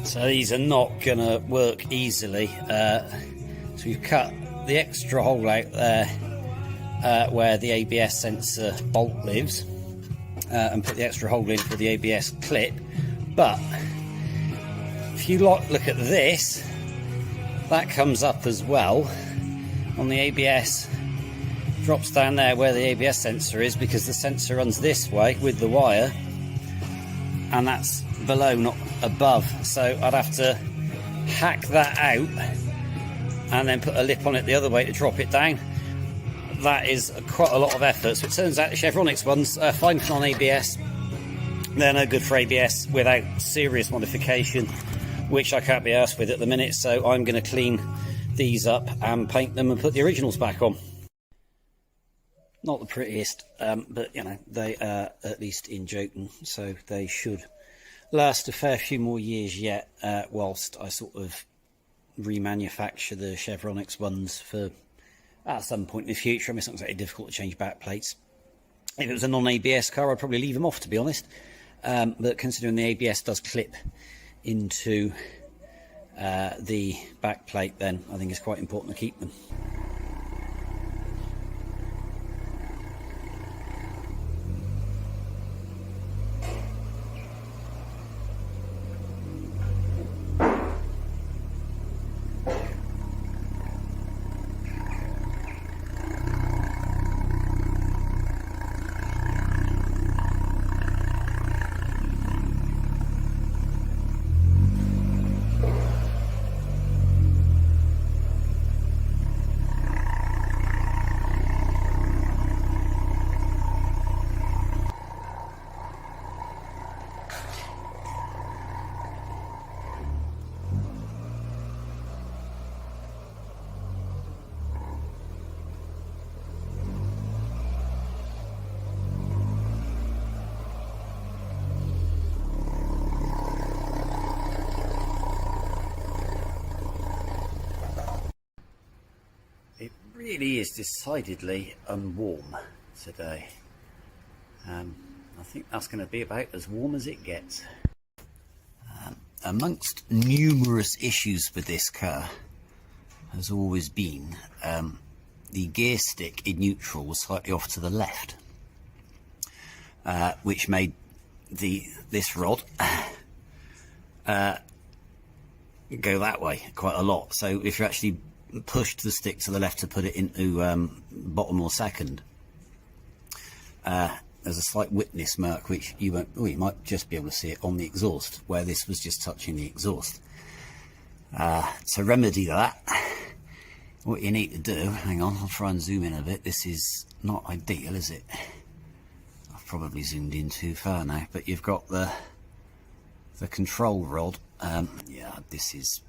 So these are not going to work easily. So we've cut the extra hole out there where the ABS sensor bolt lives, and put the extra hole in for the ABS clip. But if you look at this, that comes up as well on the ABS, drops down there where the ABS sensor is, because the sensor runs this way with the wire, and that's below, not above. So I'd have to hack that out and then put a lip on it the other way to drop it down. That is quite a lot of effort. So it turns out the Chevronix ones are fine for non-ABS. They're no good for ABS without serious modification, which I can't be arsed with at the minute. So I'm going to clean these up and paint them and put the originals back on. Not the prettiest, but you know, they are at least in Jotun, so they should last a fair few more years yet, whilst I sort of remanufacture the Chevronix ones for at some point in the future. I mean, it's not exactly difficult to change back plates. If it was a non-ABS car, I'd probably leave them off, to be honest. But considering the ABS does clip into the back plate, then I think it's quite important to keep them. It really is decidedly unwarm today. I think that's going to be about as warm as it gets. Amongst numerous issues with this car has always been the gear stick in neutral was slightly off to the left, which made this rod go that way quite a lot. So if you actually pushed the stick to the left to put it into bottom or second, there's a slight witness mark which you won't, oh, you might just be able to see it on the exhaust where this was just touching the exhaust. To remedy that, what you need to do, hang on, I'll try and zoom in a bit. This is not ideal, is it? I've probably zoomed in too far now, but you've got the control rod. Yeah, this is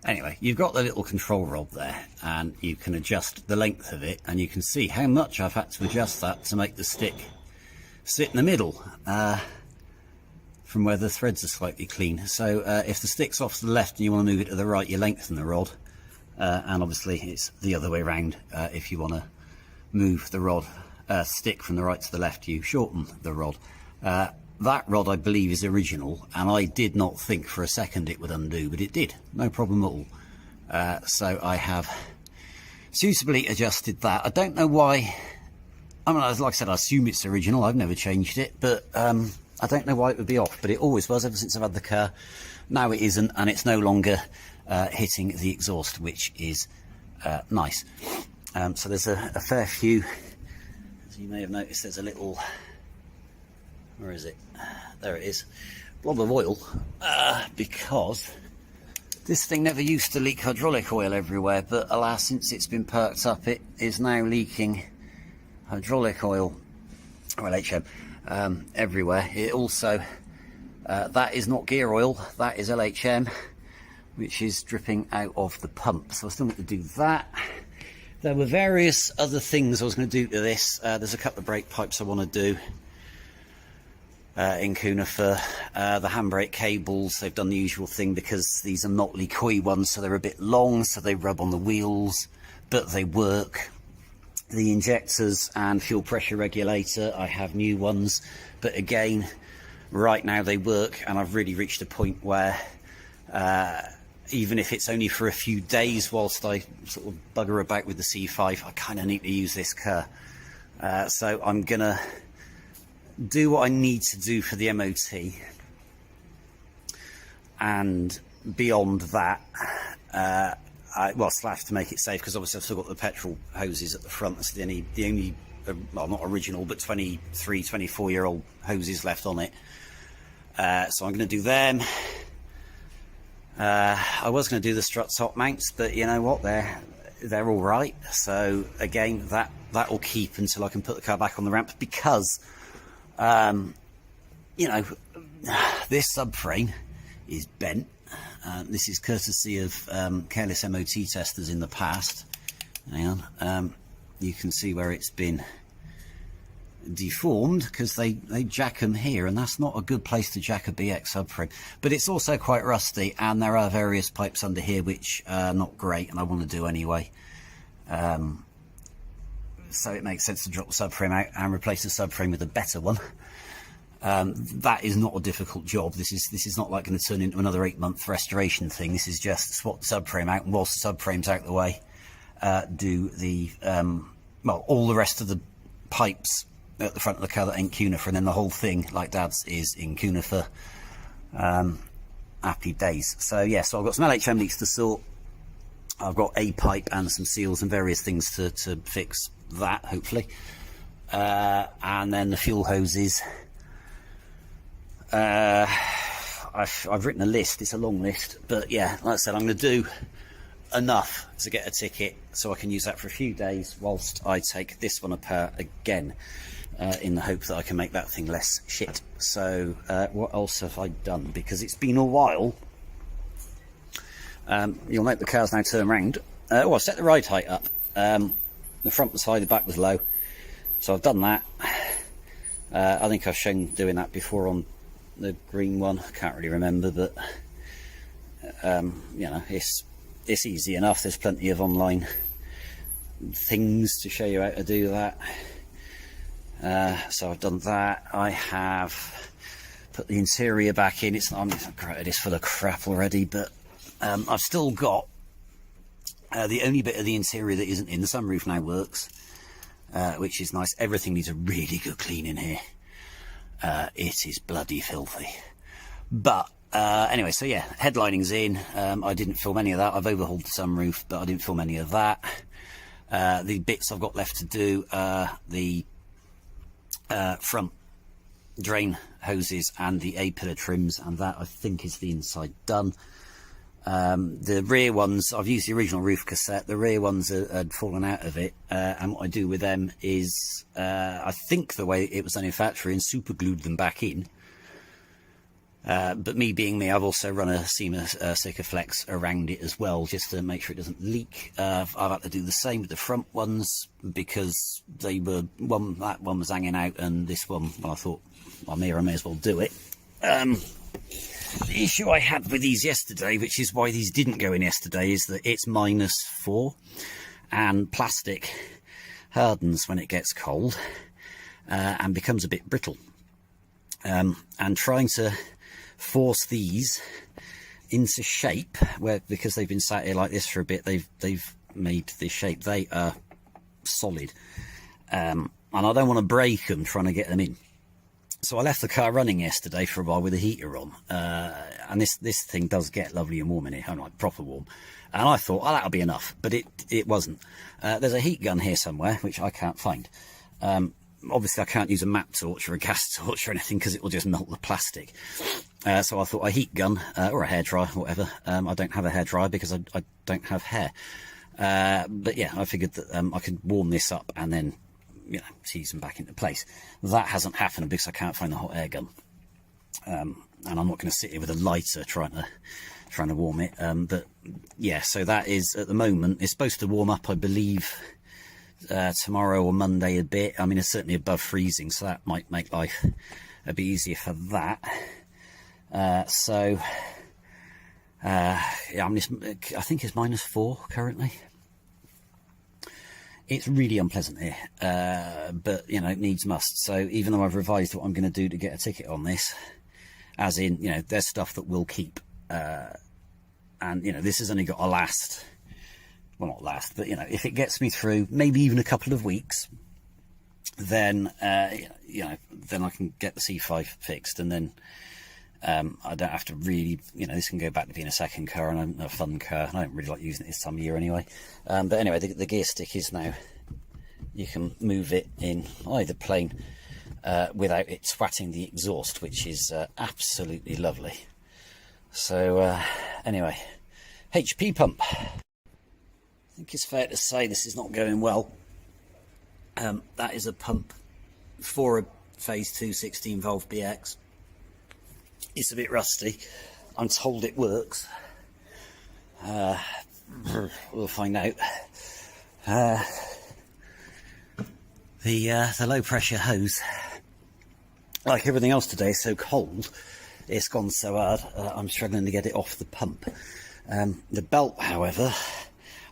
anyway, you've got the little control rod there, and you can adjust the length of it, and you can see how much I've had to adjust that to make the stick sit in the middle, from where the threads are slightly clean. So if the stick's off to the left and you want to move it to the right, you lengthen the rod, and obviously it's the other way around. If you want to move the rod stick from the right to the left, you shorten the rod. That rod, I believe, is original, and I did not think for a second it would undo, but it did, no problem at all. So I have suitably adjusted that. I don't know why. I mean, like I said, I assume it's original. I've never changed it, but I don't know why it would be off, but it always was ever since I've had the car. Now it isn't, and it's no longer hitting the exhaust, which is nice. So there's a fair few, as you may have noticed, there's a little, where is it? There it is. Blob of oil, because this thing never used to leak hydraulic oil everywhere, but alas, since it's been perked up, it is now leaking hydraulic oil, or LHM, everywhere. It also, that is not gear oil, that is LHM, which is dripping out of the pump. So I still need to do that. There were various other things I was going to do to this. There's a couple of brake pipes I want to do in Cunifer. The handbrake cables, they've done the usual thing, because these are not Likoi ones, so they're a bit long, so they rub on the wheels, but they work. the injectors and fuel pressure regulator. I have new ones, but again, right now they work, and I've really reached a point where even if it's only for a few days whilst I sort of bugger about with the C5, I kind of need to use this car. So I'm gonna do what I need to do for the MOT, and beyond that, slash to make it safe, because obviously I've still got the petrol hoses at the front. That's the only well, not original, but 23, 24-year-old hoses left on it. So I'm going to do them. I was going to do the strut top mounts, but you know what, they're all right. So again, that will keep until I can put the car back on the ramp, because you know, this subframe is bent. This is courtesy of careless MOT testers in the past. Hang on, you can see where it's been deformed, because they jack them here, and that's not a good place to jack a BX subframe. But it's also quite rusty, and there are various pipes under here which are not great, and I want to do anyway. So it makes sense to drop the subframe out and replace the subframe with a better one. That is not a difficult job. This is not like going to turn into another 8-month restoration thing. This is just swap the subframe out, and whilst the subframe's out the way, do the all the rest of the pipes at the front of the car that ain't cunifer, and then the whole thing, like Dad's, is in cunifer. Happy days. So yeah, so I've got some LHM leaks to sort. I've got a pipe and some seals and various things to fix that, hopefully. And then the fuel hoses. I've written a list. It's a long list, but yeah, like I said, I'm going to do enough to get a ticket so I can use that for a few days whilst I take this one apart again, in the hope that I can make that thing less shit. So what else have I done? Because it's been a while. You'll note the car's now turned round. I set the ride height up. The front was high, the back was low, so I've done that. I think I've shown doing that before on the green one. I can't really remember, but you know, it's easy enough. There's plenty of online things to show you how to do that. So I've done that. I have put the interior back in. It's great, it's full of crap already, but I've still got the only bit of the interior that isn't in. The sunroof now works, which is nice. Everything needs a really good clean in here. It is bloody filthy. But anyway, so yeah, headlining's in. I didn't film any of that. I've overhauled the sunroof, but I didn't film any of that. The bits I've got left to do are the front drain hoses and the A-pillar trims, and that I think is the inside done. The rear ones, I've used the original roof cassette. The rear ones had fallen out of it, and what I do with them is I think the way it was done in factory, and super glued them back in. But me being me, I've also run a Seamer Sikaflex around it as well, just to make sure it doesn't leak. I've had to do the same with the front ones, because they were that one was hanging out, and this one, well, I thought, well, I may as well do it. The issue I had with these yesterday, which is why these didn't go in yesterday, is that it's -4, and plastic hardens when it gets cold and becomes a bit brittle. And trying to force these into shape, because they've been sat here like this for a bit, they've made this shape. They are solid, and I don't want to break them trying to get them in. So I left the car running yesterday for a while with the heater on, and this thing does get lovely and warm in here, like proper warm. And I thought, oh, that'll be enough, but it wasn't. There's a heat gun here somewhere, which I can't find. Obviously I can't use a map torch or a gas torch or anything, because it will just melt the plastic. So I thought a heat gun or a hairdryer, whatever. I don't have a hairdryer because I don't have hair. But yeah, I figured that I could warm this up and then, you know, tease them back into place. That hasn't happened because I can't find the hot air gun, and I'm not going to sit here with a lighter trying to warm it. But yeah, so that is, at the moment, it's supposed to warm up, I believe, tomorrow or Monday a bit. I mean, it's certainly above freezing, so that might make life a bit easier for that. Yeah, I think it's -4 currently. It's really unpleasant here, but you know, it needs must. So even though I've revised what I'm going to do to get a ticket on this, as in, you know, there's stuff that will keep, and you know, this has only got to last, well, not last, but you know, if it gets me through maybe even a couple of weeks, then you know, then I can get the C5 fixed, and then I don't have to really, you know, this can go back to being a second car and a fun car. I don't really like using it this time of year anyway. But anyway, the gear stick is now, you can move it in either plane without it swatting the exhaust, which is absolutely lovely. So anyway, HP pump. I think it's fair to say this is not going well. That is a pump for a phase 2 16 valve BX. It's a bit rusty. I'm told it works. We'll find out. The low pressure hose, like everything else today, is so cold. It's gone so hard. I'm struggling to get it off the pump. The belt, however,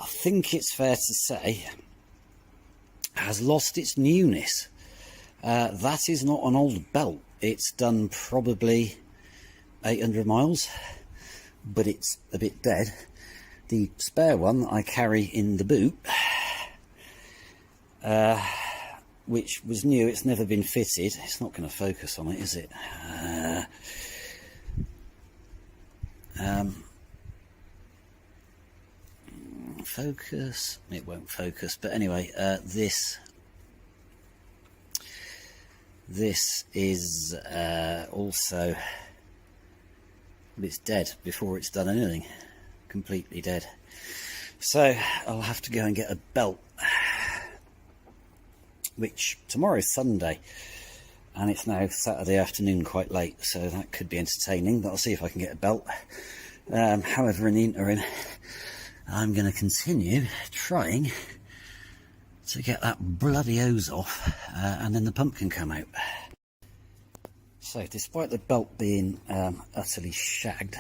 I think it's fair to say, has lost its newness. That is not an old belt. It's done probably 800 miles, but it's a bit dead. The spare one that I carry in the boot, which was new, it's never been fitted. It's not going to focus on it, is it? Focus, it won't focus, but anyway, this is also, but it's dead before it's done anything, completely dead. So I'll have to go and get a belt, which tomorrow's Sunday and it's now Saturday afternoon quite late, so that could be entertaining, but I'll see if I can get a belt. However, in the interim, I'm going to continue trying to get that bloody hose off, and then the pump can come out. So despite the belt being utterly shagged,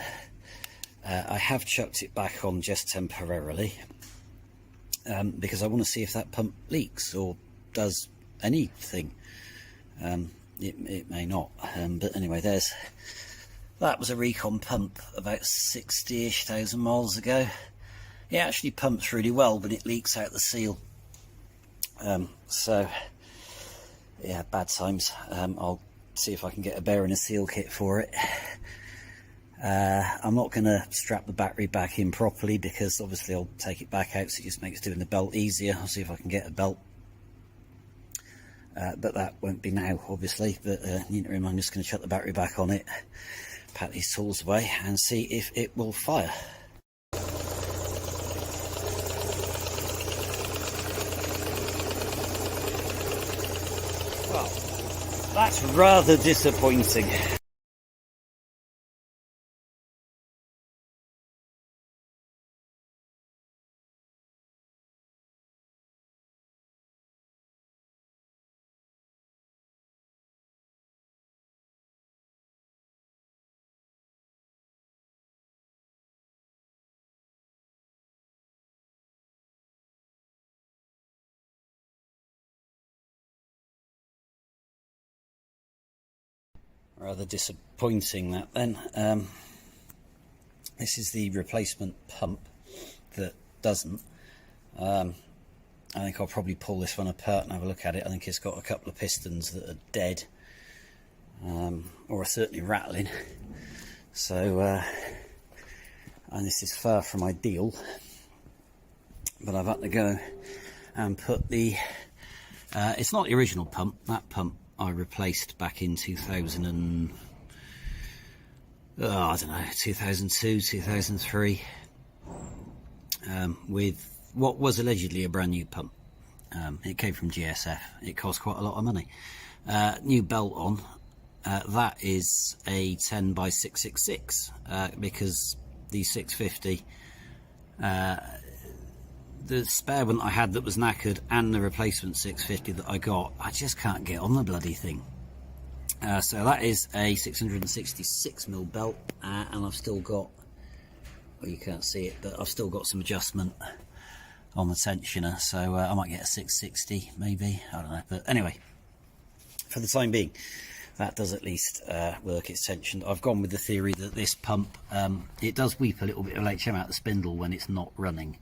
I have chucked it back on just temporarily, because I want to see if that pump leaks or does anything. It may not, but anyway, that was a recon pump about 60-ish thousand miles ago. It actually pumps really well, but it leaks out the seal. So yeah, bad times. I'll see if I can get a bearing and seal kit for it. I'm not going to strap the battery back in properly, because obviously I'll take it back out, so it just makes doing the belt easier. I'll see if I can get a belt, but that won't be now, obviously. But in the interim, I'm just going to chuck the battery back on it, pack these tools away, and see if it will fire. Well, that's rather disappointing. Rather disappointing, that then. This is the replacement pump that doesn't. I think I'll probably pull this one apart and have a look at it. I think it's got a couple of pistons that are dead, or are certainly rattling. So, and this is far from ideal, but I've had to go and put the, it's not the original pump. That pump I replaced back in 2002, 2003, with what was allegedly a brand new pump. It came from GSF. It cost quite a lot of money. New belt on. That is a 10 by 666, because the 650, the spare one I had that was knackered, and the replacement 650 that I got, I just can't get on the bloody thing. So that is a 666mm belt, and I've still got, well, you can't see it, but I've still got some adjustment on the tensioner, so I might get a 660 maybe, I don't know. But anyway, for the time being, that does at least work. It's tensioned. I've gone with the theory that this pump, it does weep a little bit of LHM out the spindle when it's not running,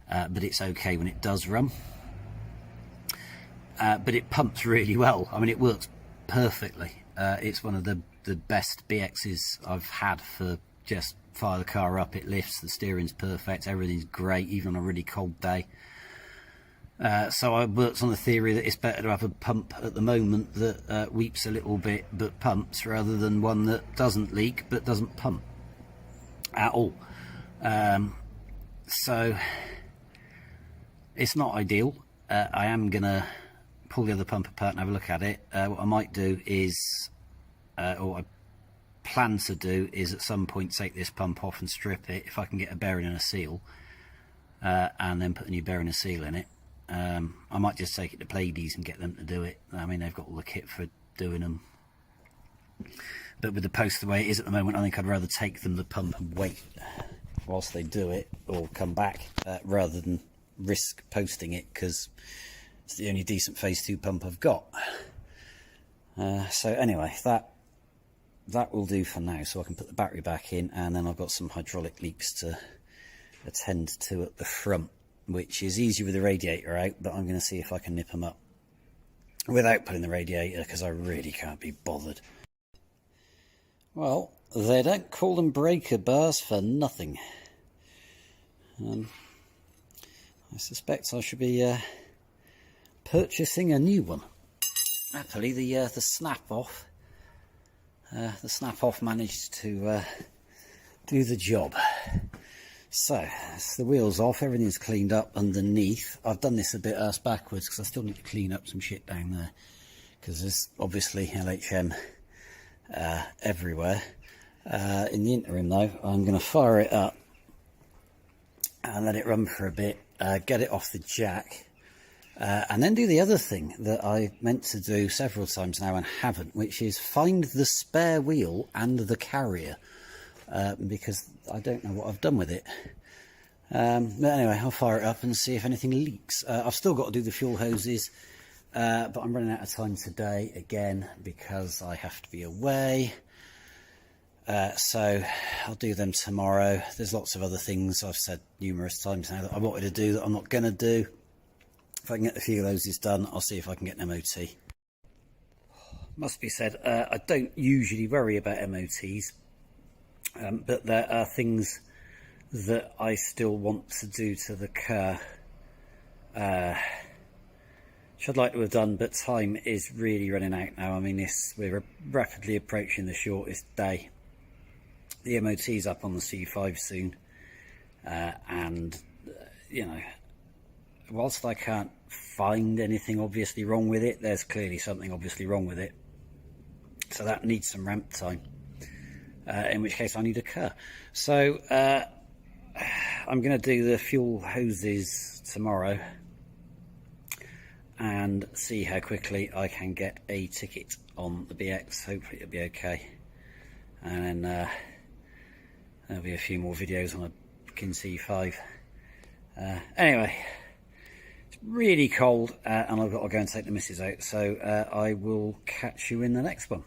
but it's okay when it does run. But it pumps really well. I mean, it works perfectly. It's one of the best BXs I've had for just fire the car up. It lifts, the steering's perfect, everything's great, even on a really cold day. So I worked on the theory that it's better to have a pump at the moment that weeps a little bit but pumps, rather than one that doesn't leak but doesn't pump at all. So it's not ideal. I am gonna pull the other pump apart and have a look at it. What I might do is, or I plan to do, is at some point take this pump off and strip it, if I can get a bearing and a seal, and then put a new bearing and seal in it. I might just take it to Pleiades and get them to do it. I mean, they've got all the kit for doing them. But with the post the way it is at the moment, I think I'd rather take them the pump and wait whilst they do it, or come back, rather than risk posting it, because it's the only decent phase 2 pump I've got. So anyway, that will do for now, so I can put the battery back in, and then I've got some hydraulic leaks to attend to at the front, which is easy with the radiator out, but I'm going to see if I can nip them up without putting the radiator, because I really can't be bothered. Well, they don't call them breaker bars for nothing. I suspect I should be purchasing a new one. Happily, the snap off managed to do the job. So the wheels off, everything's cleaned up underneath. I've done this a bit ass backwards because I still need to clean up some shit down there, because there's obviously LHM everywhere. In the interim though, I'm going to fire it up and let it run for a bit, get it off the jack, and then do the other thing that I meant to do several times now and haven't, which is find the spare wheel and the carrier, because I don't know what I've done with it. But anyway, I'll fire it up and see if anything leaks. I've still got to do the fuel hoses, but I'm running out of time today again because I have to be away. So I'll do them tomorrow. There's lots of other things I've said numerous times now that I wanted to do that I'm not going to do. If I can get the fuel hoses done, I'll see if I can get an MOT. Must be said, I don't usually worry about MOTs, but there are things that I still want to do to the car, which I'd like to have done, but time is really running out now. I mean, we're rapidly approaching the shortest day. The MOT's up on the C5 soon, and you know, whilst I can't find anything obviously wrong with it, there's clearly something obviously wrong with it, so that needs some ramp time, in which case I need a car. So I'm going to do the fuel hoses tomorrow and see how quickly I can get a ticket on the BX. Hopefully it'll be okay, and then there'll be a few more videos on a fucking C5. Anyway, it's really cold, and I've got to go and take the missus out, so I will catch you in the next one.